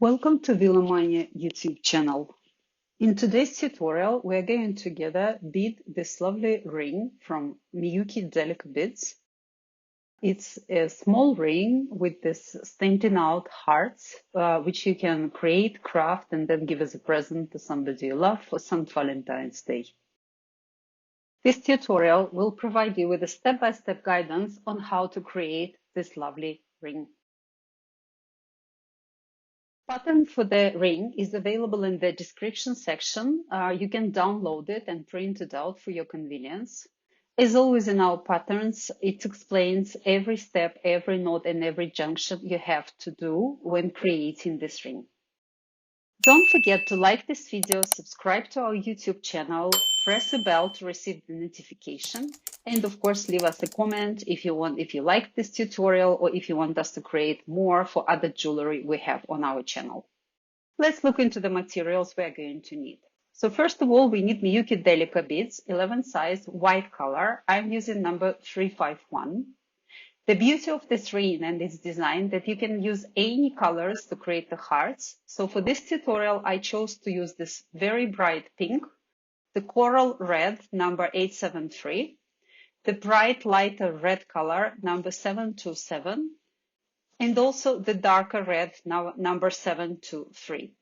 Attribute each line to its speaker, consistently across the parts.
Speaker 1: Welcome to Villomania YouTube channel. In today's tutorial, we are going to together bead this lovely ring from Miyuki Delica Beads. It's a small ring with this standing out hearts, which you can create, craft, and then give as a present to somebody you love for St. Valentine's Day. This tutorial will provide you with a step-by-step guidance on how to create this lovely ring. Pattern for the ring is available in the description section. You can download it and print it out for your convenience. As always in our patterns, it explains every step, every knot, and every junction you have to do when creating this ring. Don't forget to like this video, subscribe to our YouTube channel, press the bell to receive the notification, and of course leave us a comment if you like this tutorial or if you want us to create more for other jewelry we have on our channel. Let's look into the materials we are going to need. So first of all, we need Miyuki Delica beads, 11 size, white color. I'm using number 351. The beauty of this ring and its design that you can use any colors to create the hearts. So for this tutorial, I chose to use this very bright pink, the coral red, number 873, the bright lighter red color, number 727, and also the darker red, number 723.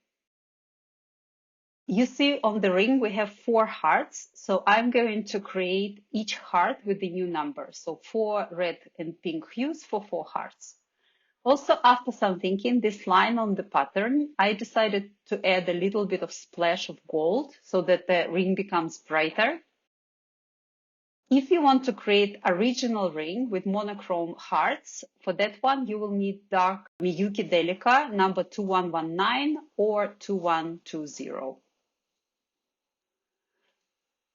Speaker 1: You see on the ring we have 4 hearts, so I'm going to create each heart with the new number. So 4 red and pink hues for 4 hearts. Also, after some thinking, this line on the pattern, I decided to add a little bit of splash of gold so that the ring becomes brighter. If you want to create a original ring with monochrome hearts, for that one you will need dark Miyuki Delica number 2119 or 2120.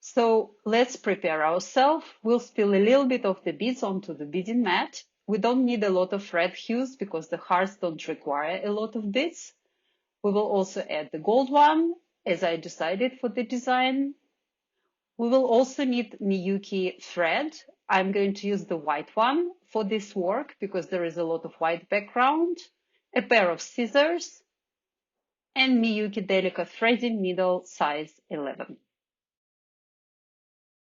Speaker 1: So let's prepare ourselves. We'll spill a little bit of the beads onto the beading mat. We don't need a lot of red hues because the hearts don't require a lot of beads. We will also add the gold one, as I decided for the design. We will also need Miyuki thread. I'm going to use the white one for this work because there is a lot of white background, a pair of scissors, and Miyuki Delica threading needle size 11.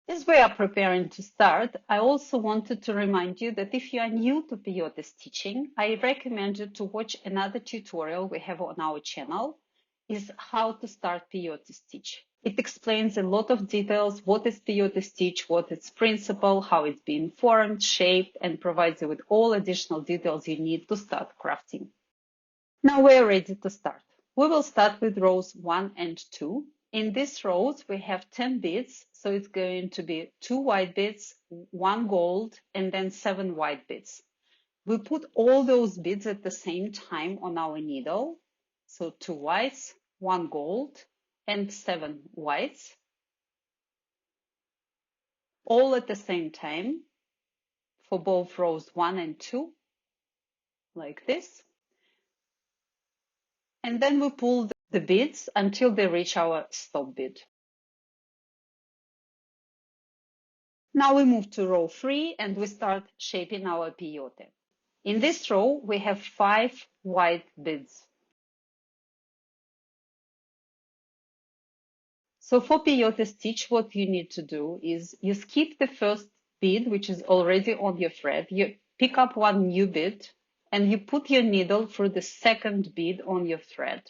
Speaker 1: As we are preparing to start, I also wanted to remind you that if you are new to peyote stitching, I recommend you to watch another tutorial we have on our channel, is how to start peyote stitch. It explains a lot of details, what is peyote stitch, what its principle, how it's being formed, shaped, and provides you with all additional details you need to start crafting. Now we're ready to start. We will start with rows 1 and 2. In these rows, we have 10 beads, so it's going to be 2 white beads, 1 gold, and then 7 white beads. We put all those beads at the same time on our needle, so 2 whites, 1 gold, and 7 whites, all at the same time for both rows 1 and 2, like this. And then we pull the beads until they reach our stop bead. Now we move to row 3 and we start shaping our peyote. In this row, we have 5 white beads. So for peyote stitch, what you need to do is you skip the first bead, which is already on your thread. You pick up 1 new bead and you put your needle through the second bead on your thread.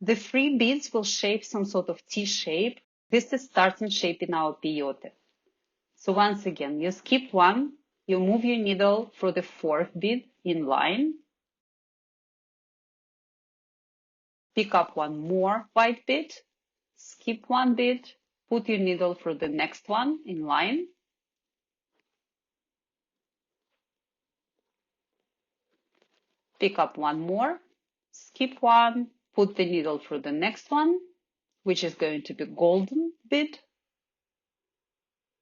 Speaker 1: The 3 beads will shape some sort of T shape. This is starting shaping our peyote. So once again, you skip 1, you move your needle through the 4th bead in line, pick up 1 more white bead, skip 1 bead, put your needle through the next one in line, pick up 1 more, skip 1, put the needle through the next one, which is going to be golden bead,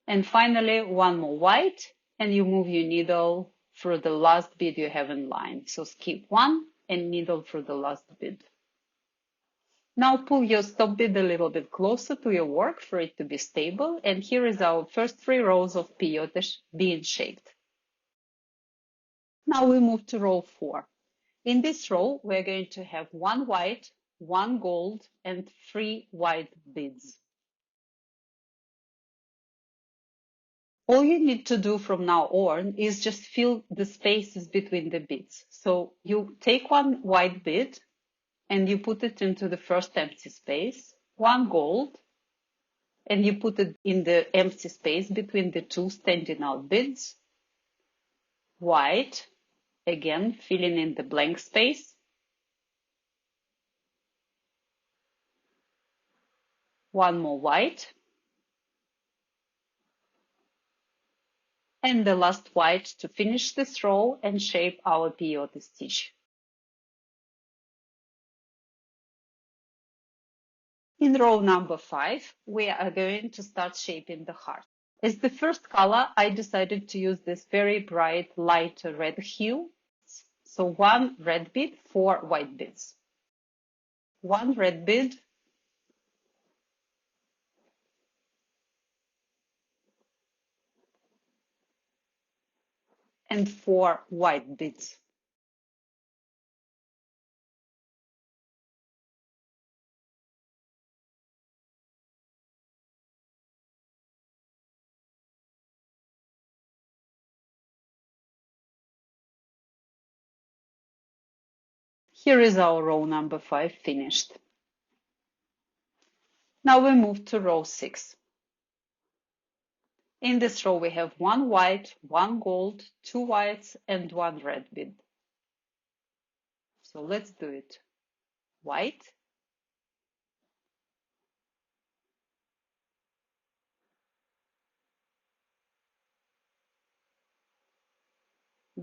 Speaker 1: and finally 1 more white, and you move your needle through the last bead you have in line. So skip 1 and needle through the last bead. Now pull your stop bead a little bit closer to your work for it to be stable, and here is our first 3 rows of peyote being shaped. Now we move to row 4. In this row, we're going to have one white, one gold, and 3 white beads. All you need to do from now on is just fill the spaces between the beads. So you take one white bead and you put it into the first empty space, one gold, and you put it in the empty space between the two standing out beads, white, again filling in the blank space, one more white, and the last white to finish this row and shape our peyote stitch. In row number 5, we are going to start shaping the heart. As the first color, I decided to use this very bright light red hue. So 1 red bead, 4 white beads. 1 red bead, and 4 white beads. Here is our row number 5 finished. Now we move to row 6. In this row we have 1 white, 1 gold, 2 whites, and 1 red bead. So let's do it. White,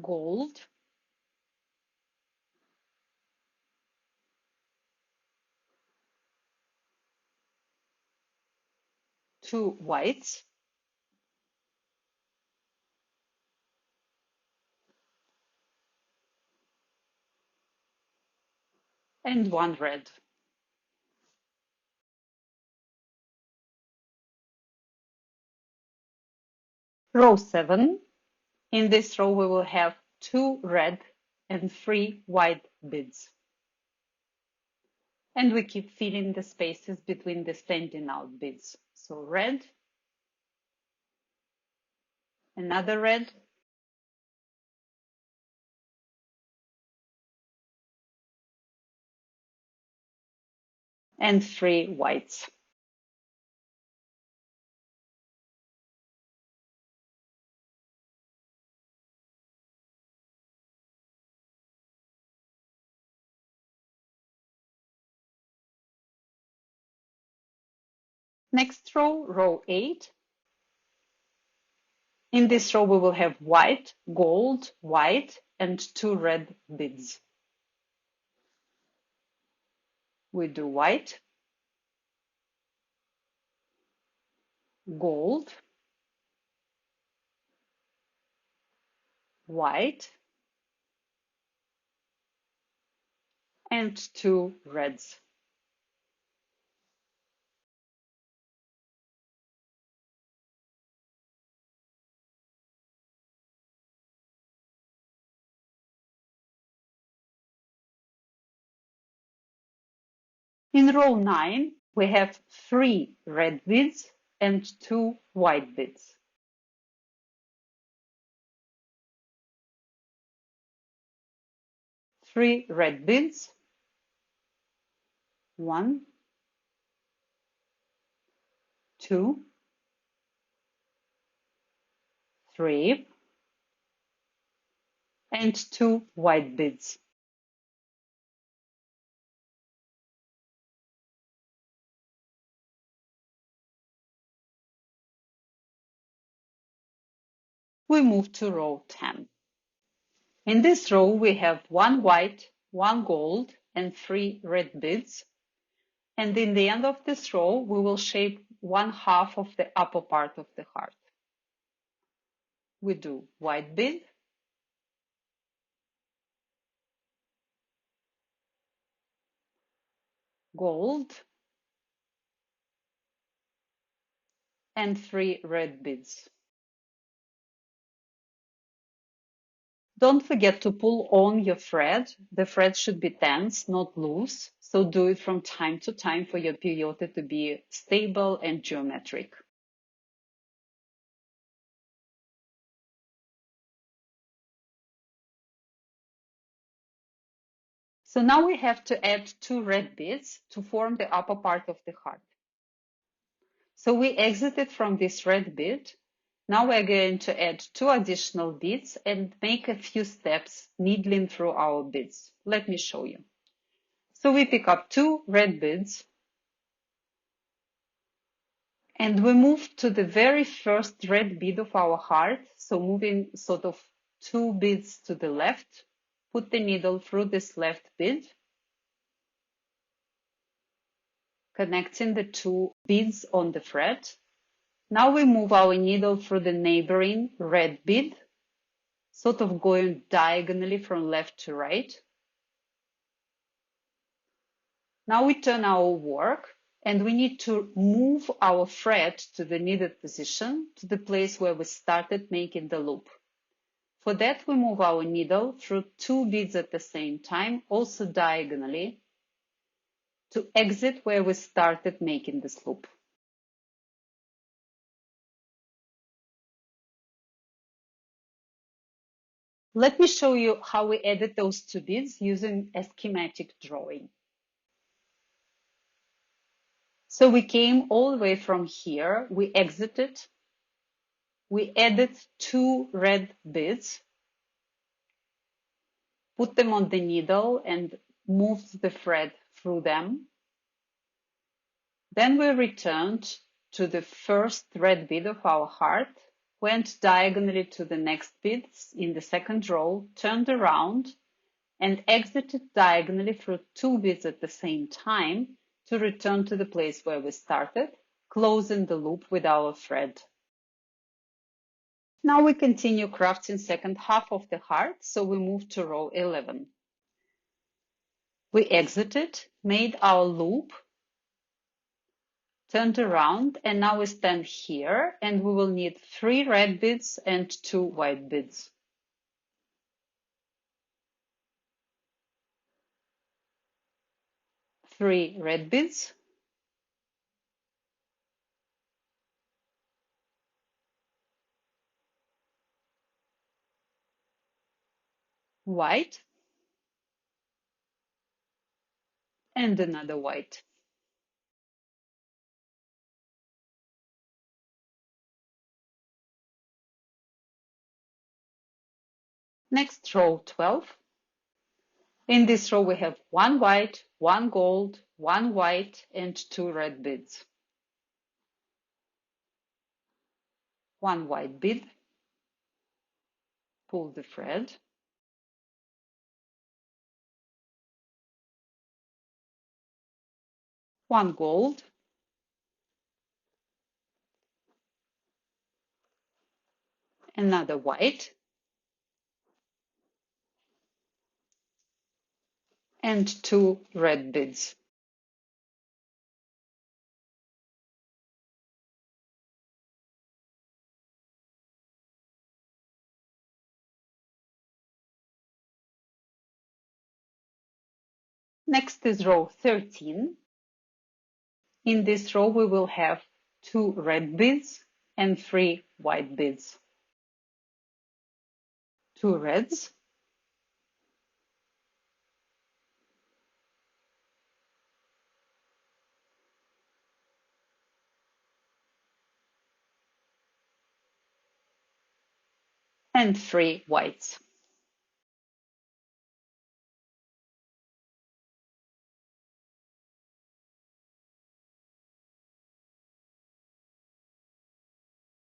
Speaker 1: gold, two whites, and 1 red. Row 7. In this row we will have 2 red and 3 white beads. And we keep filling the spaces between the standing out beads. So red, another red, and 3 whites. Next row, row 8. In this row we will have white, gold, white, and 2 red beads. We do white, gold, white, and 2 reds. In row 9, we have 3 red beads and 2 white beads. Three red beads, 1, 2, 3, and 2 white beads. We move to row 10. In this row, we have 1 white, 1 gold, and 3 red beads. And in the end of this row, we will shape 1/2 of the upper part of the heart. We do white bead, gold, and 3 red beads. Don't forget to pull on your thread. The thread should be tense, not loose. So do it from time to time for your peyote to be stable and geometric. So now we have to add 2 red beads to form the upper part of the heart. So we exited from this red bead. Now we're going to add 2 additional beads and make a few steps needling through our beads. Let me show you. So we pick up 2 red beads and we move to the very first red bead of our heart. So moving sort of 2 beads to the left, put the needle through this left bead, connecting the 2 beads on the thread. Now we move our needle through the neighboring red bead, sort of going diagonally from left to right. Now we turn our work and we need to move our thread to the needed position, to the place where we started making the loop. For that, we move our needle through 2 beads at the same time, also diagonally, to exit where we started making this loop. Let me show you how we added those 2 beads using a schematic drawing. So we came all the way from here, we exited, we added 2 red beads, put them on the needle and moved the thread through them. Then we returned to the first red bead of our heart, went diagonally to the next beads in the second row, turned around, and exited diagonally through 2 beads at the same time to return to the place where we started, closing the loop with our thread. Now we continue crafting second half of the heart, so we move to row 11. We exited, made our loop, turned around, and now we stand here, and we will need 3 red beads and 2 white beads. Three red beads, white, and another white. Next, row 12. In this row, we have 1 white, 1 gold, 1 white, and 2 red beads. 1 white bead, pull the thread, 1 gold, another white, and 2 red beads. Next is row 13. In this row, we will have 2 red beads and 3 white beads. 2 reds, and 3 whites.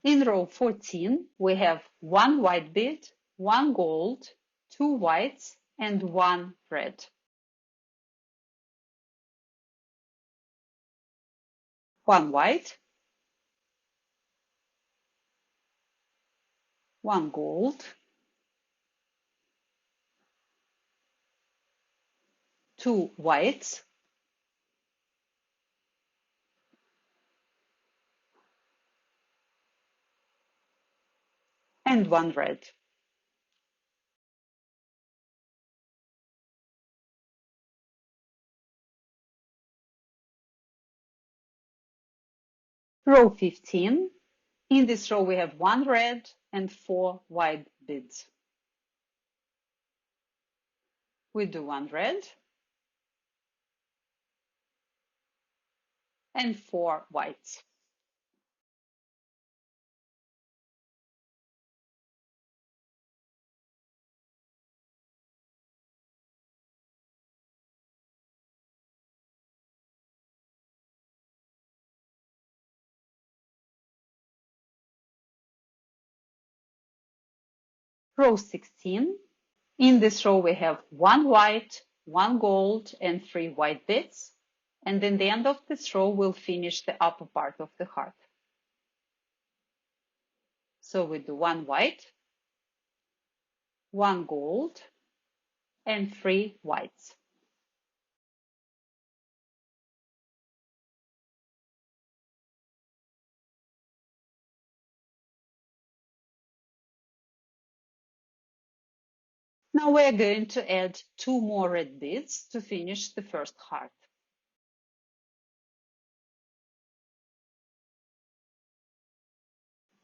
Speaker 1: In row 14, we have 1 white bead, 1 gold, 2 whites, and 1 red. 1 white, 1 gold, 2 whites, and 1 red. Row 15. In this row, we have 1 red and 4 white beads. We do 1 red and 4 whites. Row 16. In this row, we have 1 white, 1 gold, and 3 white beads. And in the end of this row, we'll finish the upper part of the heart. So we do 1 white, 1 gold, and 3 whites. Now we're going to add 2 more red beads to finish the first heart.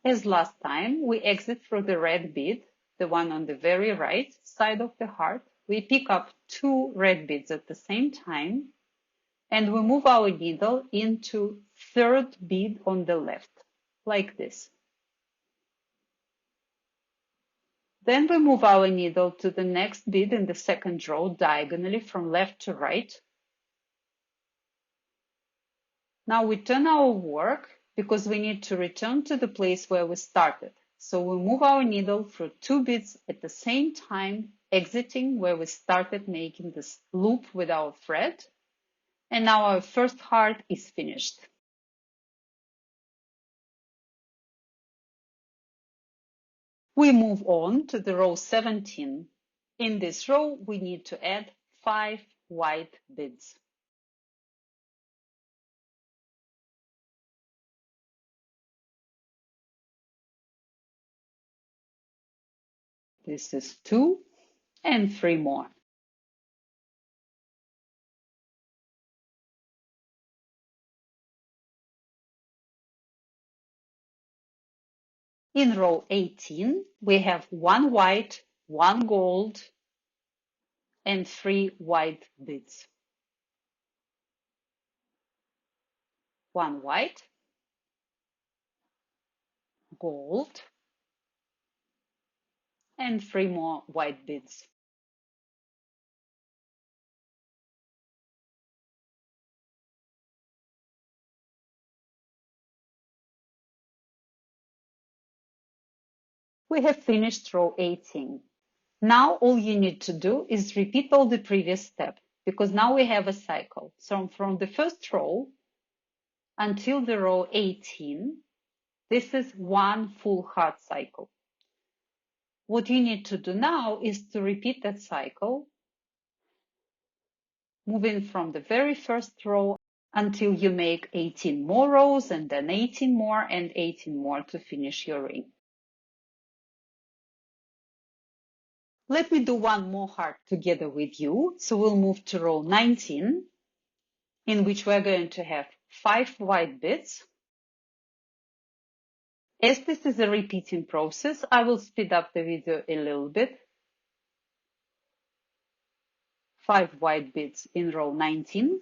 Speaker 1: As last time, we exit through the red bead, the one on the very right side of the heart. We pick up 2 red beads at the same time, and we move our needle into third bead on the left, like this. Then we move our needle to the next bead in the second row diagonally from left to right. Now we turn our work because we need to return to the place where we started. So we move our needle through 2 beads at the same time, exiting where we started making this loop with our thread. And now our first heart is finished. We move on to the row 17. In this row, we need to add 5 white beads. This is 2 and 3 more. In row 18, we have 1 white, 1 gold, and 3 white beads. 1 white, gold, and 3 more white beads. We have finished row 18. Now all you need to do is repeat all the previous steps, because now we have a cycle. So from the first row until the row 18, this is one full heart cycle. What you need to do now is to repeat that cycle, moving from the very first row until you make 18 more rows, and then 18 more and 18 more to finish your ring. Let me do one more heart together with you. So we'll move to row 19, in which we're going to have 5 white beads. As this is a repeating process, I will speed up the video a little bit. 5 white beads in row 19.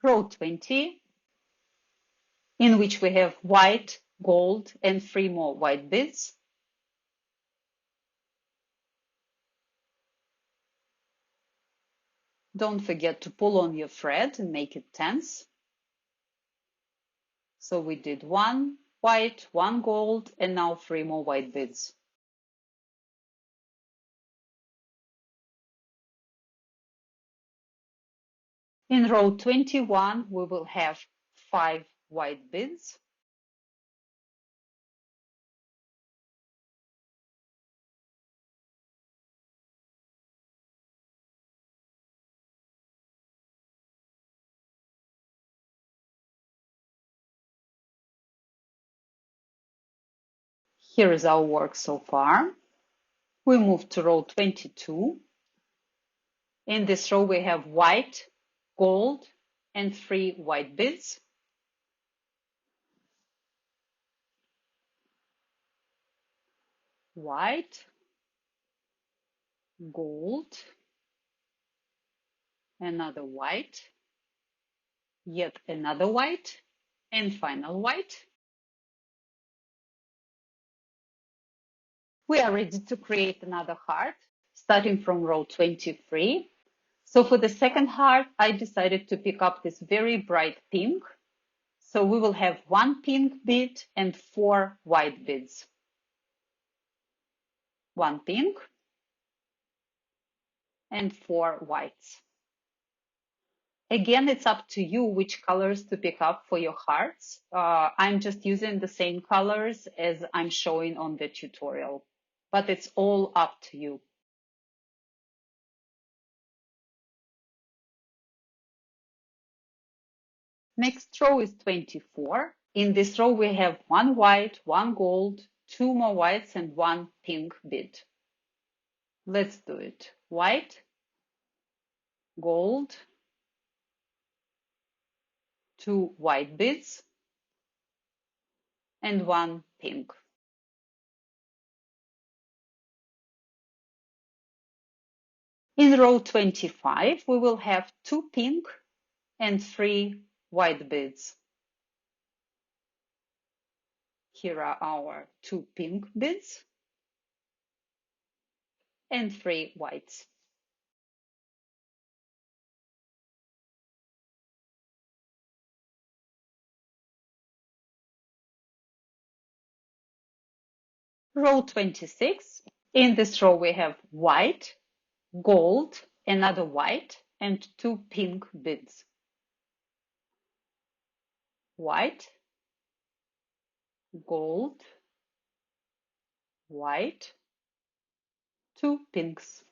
Speaker 1: Row 20, in which we have white, gold, and 3 more white beads. Don't forget to pull on your thread and make it tense. So we did 1 white, 1 gold, and now 3 more white beads. In row 21, we will have 5 white beads. Here is our work so far. We move to row 22. In this row, we have white, gold, and 3 white beads. White, gold, another white, yet another white, and final white. We are ready to create another heart, starting from row 23. So for the second heart, I decided to pick up this very bright pink. So we will have 1 pink bead and 4 white beads. 1 pink and 4 whites. Again, it's up to you which colors to pick up for your hearts. I'm just using the same colors as I'm showing on the tutorial, but it's all up to you. Next row is 24. In this row, we have 1 white, 1 gold, 2 more whites, and 1 pink bead. Let's do it. White, gold, 2 white beads, and 1 pink. In row 25, we will have 2 pink and 3 white beads. Here are our 2 pink beads and 3 whites. Row 26. In this row, we have white, gold, another white, and 2 pink beads. White, gold, white, 2 pinks.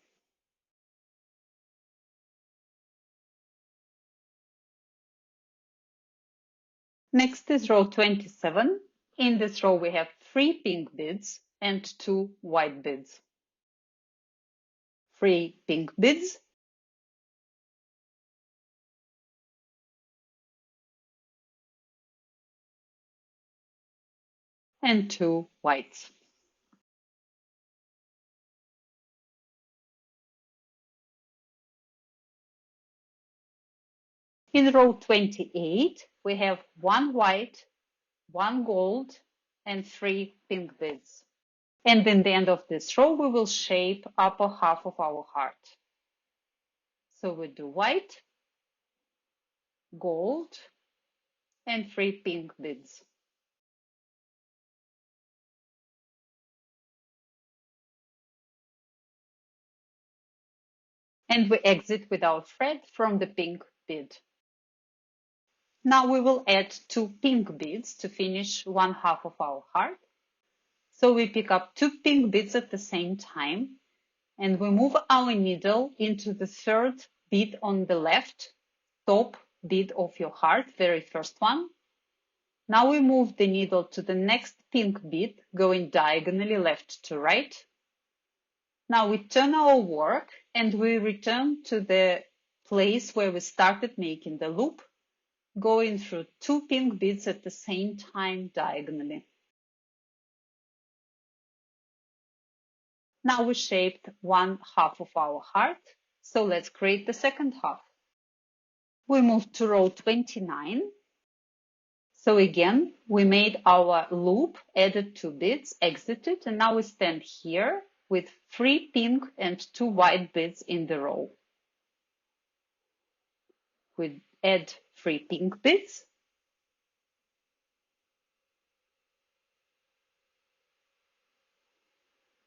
Speaker 1: Next is row 27. In this row, we have 3 pink beads and 2 white beads. 3 pink beads and 2 whites. In row 28, we have 1 white, 1 gold, and 3 pink beads. And in the end of this row, we will shape upper half of our heart. So we do white, gold, and 3 pink beads. And we exit with our thread from the pink bead. Now we will add 2 pink beads to finish one half of our heart. So we pick up 2 pink beads at the same time, and we move our needle into the third bead on the left, top bead of your heart, very first one. Now we move the needle to the next pink bead, going diagonally left to right. Now we turn our work and we return to the place where we started making the loop, going through 2 pink beads at the same time diagonally. Now we shaped one half of our heart, so let's create the second half. We move to row 29. So again, we made our loop, added 2 beads, exited, and now we stand here with 3 pink and 2 white beads in the row. We add 3 pink beads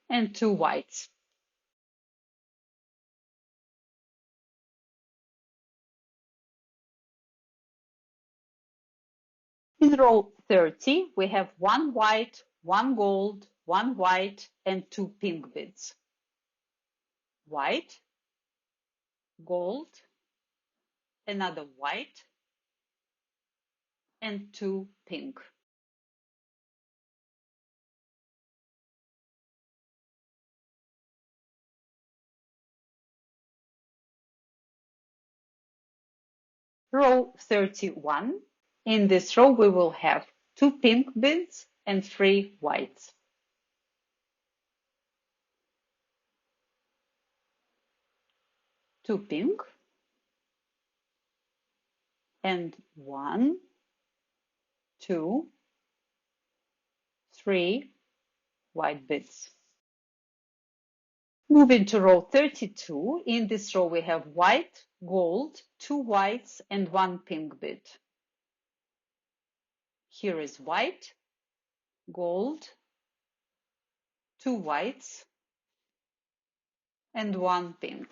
Speaker 1: and 2 whites. In row 30, we have 1 white, 1 gold, 1 white, and 2 pink beads. White, gold, another white, and 2 pink. Row 31. In this row, we will have 2 pink beads and 3 whites. Two pink and 1, 2, 3 white beads. Moving to row 32. In this row, we have white, gold, 2 whites, and 1 pink bead. Here is white, gold, 2 whites, and 1 pink.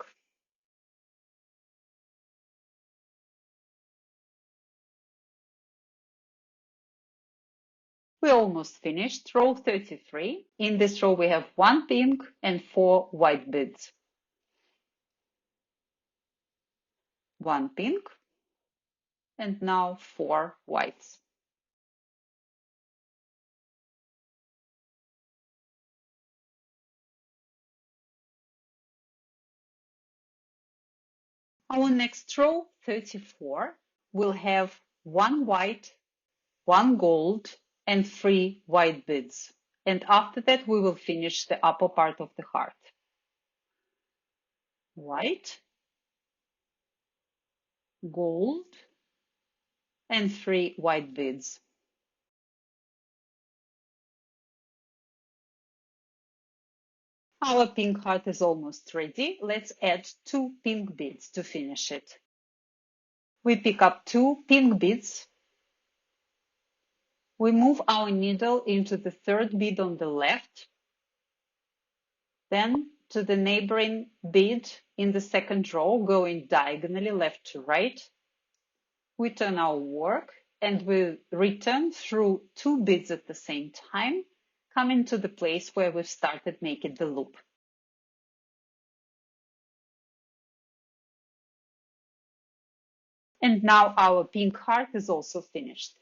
Speaker 1: We almost finished row 33. In this row, we have 1 pink and 4 white beads. 1 pink and now 4 whites. Our next row, 34, will have 1 white, 1 gold, and 3 white beads. And after that, we will finish the upper part of the heart. White, gold, and 3 white beads. Our pink heart is almost ready. Let's add 2 pink beads to finish it. We pick up 2 pink beads. We move our needle into the 3rd bead on the left, then to the neighboring bead in the 2nd row, going diagonally left to right. We turn our work and we return through 2 beads at the same time, coming to the place where we started making the loop. And now our pink heart is also finished.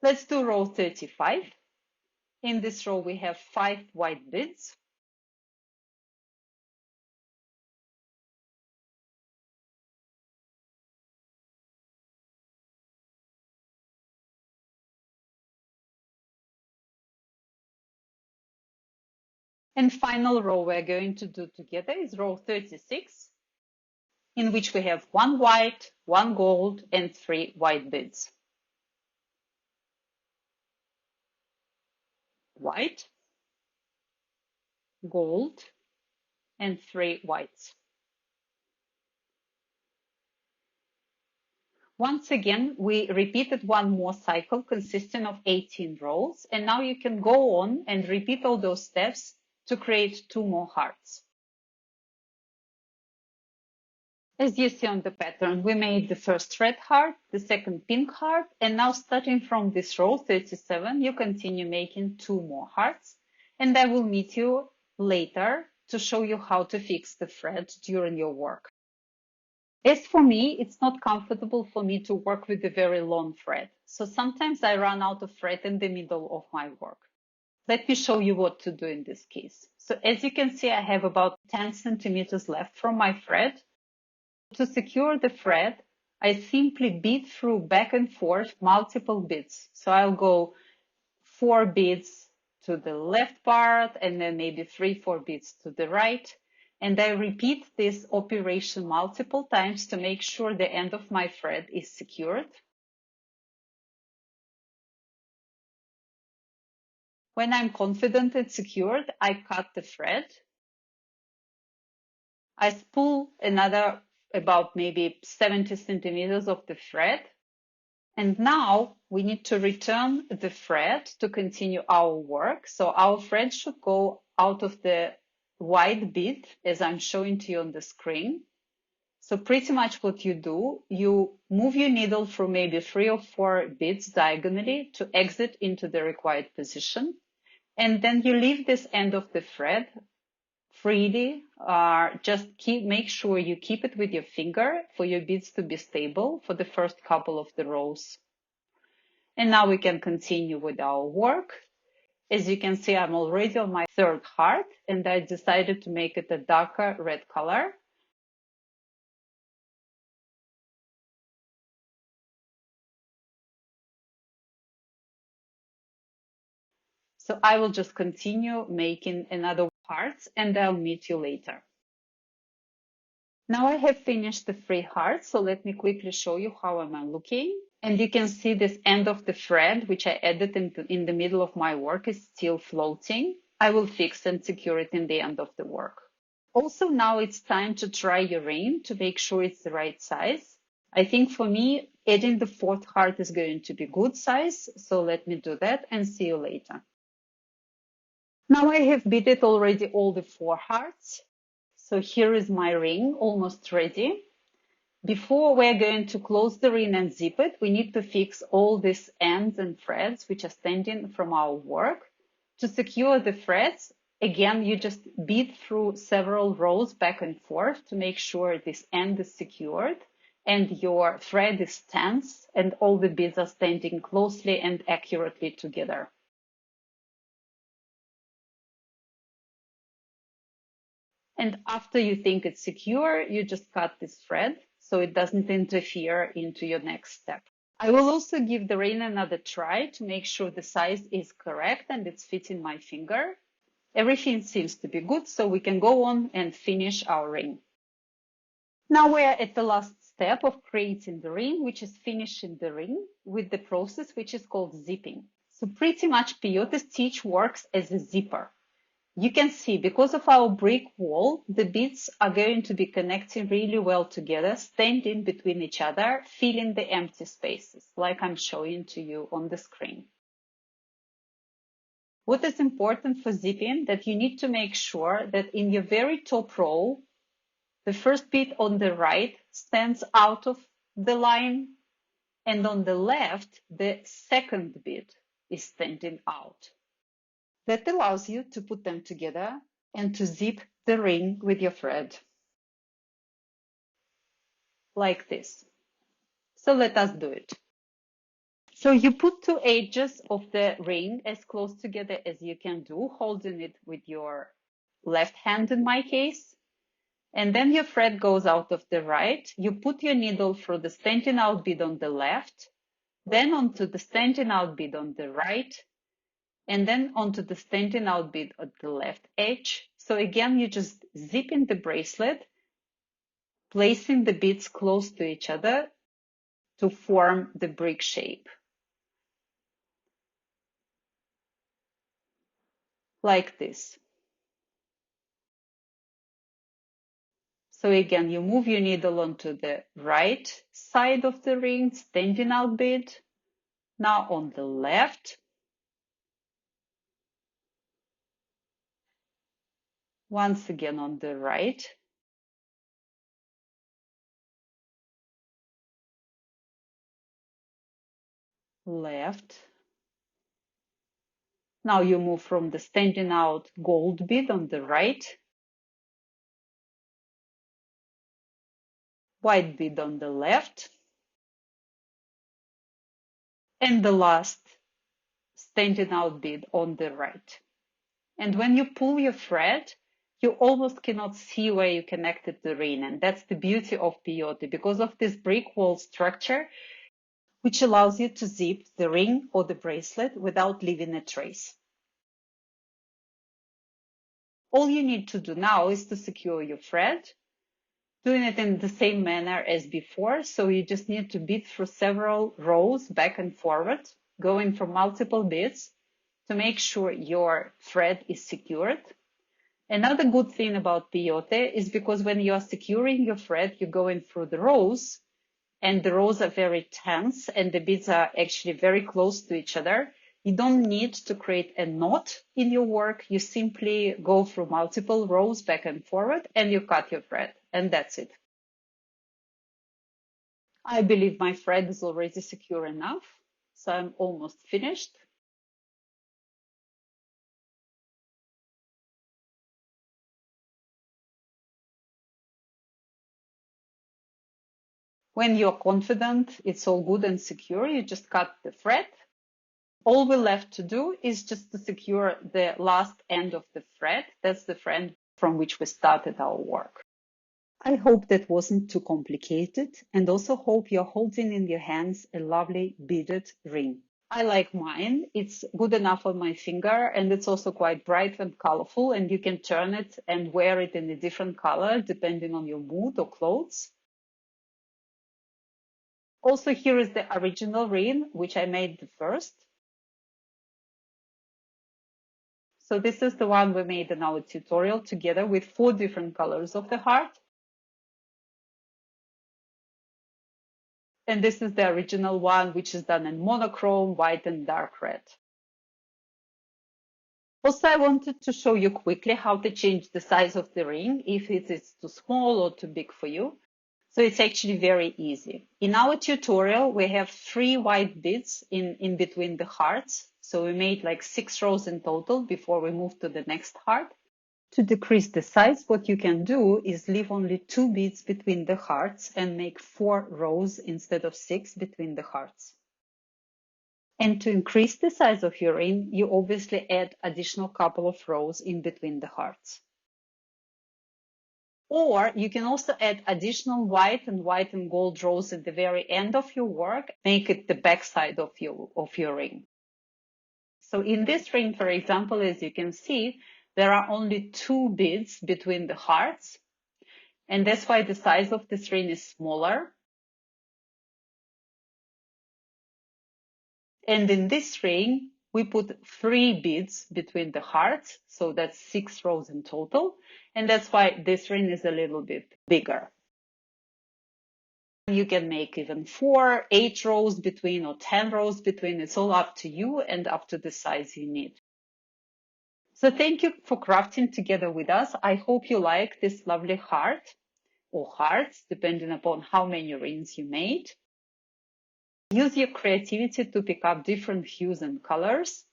Speaker 1: Let's do row 35. In this row, we have 5 white beads. And final row we're going to do together is row 36, in which we have 1 white, 1 gold, and 3 white beads. White, gold, and 3 whites. Once again, we repeated one more cycle consisting of 18 rows, and now you can go on and repeat all those steps to create 2 more hearts. As you see on the pattern, we made the first red heart, the second pink heart, and now starting from this row 37, you continue making 2 more hearts, and I will meet you later to show you how to fix the thread during your work. As for me, it's not comfortable for me to work with a very long thread, so sometimes I run out of thread in the middle of my work. Let me show you what to do in this case. So as you can see, I have about 10 centimeters left from my thread. To secure the thread, I simply bead through back and forth multiple beads. So I'll go 4 beads to the left part and then maybe 3-4 beads to the right. And I repeat this operation multiple times to make sure the end of my thread is secured. When I'm confident and secured, I cut the thread. I spool another about maybe 70 centimeters of the thread. And now we need to return the thread to continue our work. So our thread should go out of the white bead as I'm showing to you on the screen. So pretty much what you do, you move your needle through maybe 3 or 4 beads diagonally to exit into the required position. And then you leave this end of the thread freely. Just make sure you keep it with your finger for your beads to be stable for the first couple of the rows. And now we can continue with our work. As you can see, I'm already on my 3rd heart, and I decided to make it a darker red color. So I will just continue making another hearts and I'll meet you later. Now I have finished the 3 hearts, so let me quickly show you how I'm looking. And you can see this end of the thread, which I added in the middle of my work, is still floating. I will fix and secure it in the end of the work. Also, now it's time to try your ring to make sure it's the right size. I think for me, adding the 4th heart is going to be good size. So let me do that and see you later. Now I have beaded already all the 4 hearts. So here is my ring, almost ready. Before we're going to close the ring and zip it, we need to fix all these ends and threads which are standing from our work. To secure the threads, again, you just bead through several rows back and forth to make sure this end is secured and your thread is tense and all the beads are standing closely and accurately together. And after you think it's secure, you just cut this thread so it doesn't interfere into your next step. I will also give the ring another try to make sure the size is correct and it's fitting my finger. Everything seems to be good, so we can go on and finish our ring. Now we're at the last step of creating the ring, which is finishing the ring with the process which is called zipping. So pretty much peyote stitch works as a zipper. You can see because of our brick wall, the beads are going to be connecting really well together, standing between each other, filling the empty spaces, like I'm showing to you on the screen. What is important for zipping, that you need to make sure that in your very top row, the first bead on the right stands out of the line, and on the left, the second bead is standing out. That allows you to put them together and to zip the ring with your thread. Like this. So let us do it. So you put 2 edges of the ring as close together as you can do, holding it with your left hand in my case. And then your thread goes out of the right. You put your needle through the standing out bead on the left, then onto the standing out bead on the right, and then onto the standing out bead at the left edge. So again, you just zip in the bracelet, placing the beads close to each other to form the brick shape. Like this. So again, you move your needle onto the right side of the ring, standing out bead. Now on the left. Once again on the right. Left. Now you move from the standing out gold bead on the right. White bead on the left. And the last standing out bead on the right. And when you pull your thread, you almost cannot see where you connected the ring. And that's the beauty of peyote. Because of this brick wall structure, which allows you to zip the ring or the bracelet without leaving a trace. All you need to do now is to secure your thread, doing it in the same manner as before. So you just need to bead through several rows back and forward, going for multiple beads to make sure your thread is secured. Another good thing about peyote is because when you are securing your thread, you're going through the rows, and the rows are very tense and the beads are actually very close to each other. You don't need to create a knot in your work. You simply go through multiple rows back and forward and you cut your thread, and that's it. I believe my thread is already secure enough, so I'm almost finished. When you're confident it's all good and secure, you just cut the thread. All we're left to do is just to secure the last end of the thread. That's the thread from which we started our work. I hope that wasn't too complicated, and also hope you're holding in your hands a lovely beaded ring. I like mine. It's good enough on my finger, and it's also quite bright and colorful, and you can turn it and wear it in a different color depending on your mood or clothes. Also, here is the original ring, which I made the first. So this is the one we made in our tutorial together with 4 different colors of the heart. And this is the original one, which is done in monochrome, white and dark red. Also, I wanted to show you quickly how to change the size of the ring if it is too small or too big for you. So it's actually very easy. In our tutorial, we have 3 white beads in between the hearts. So we made like 6 rows in total before we move to the next heart. To decrease the size, what you can do is leave only 2 beads between the hearts and make 4 rows instead of 6 between the hearts. And to increase the size of your ring, you obviously add additional couple of rows in between the hearts. Or you can also add additional white and gold rows at the very end of your work, make it the back side of your ring. So in this ring, for example, as you can see, there are only 2 beads between the hearts, and that's why the size of this ring is smaller. And in this ring, we put 3 beads between the hearts, so that's 6 rows in total, and that's why this ring is a little bit bigger. You can make even 4, 8 rows between or 10 rows between. It's all up to you and up to the size you need. So thank you for crafting together with us. I hope you like this lovely heart or hearts, depending upon how many rings you made. Use your creativity to pick up different hues and colors.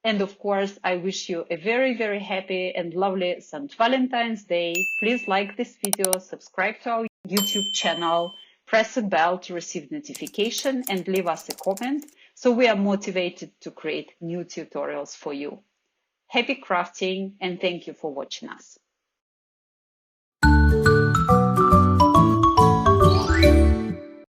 Speaker 1: And of course, I wish you a very, very happy and lovely St. Valentine's Day. Please like this video, subscribe to our YouTube channel, press a bell to receive notification, and leave us a comment so we are motivated to create new tutorials for you. Happy crafting, and thank you for watching us.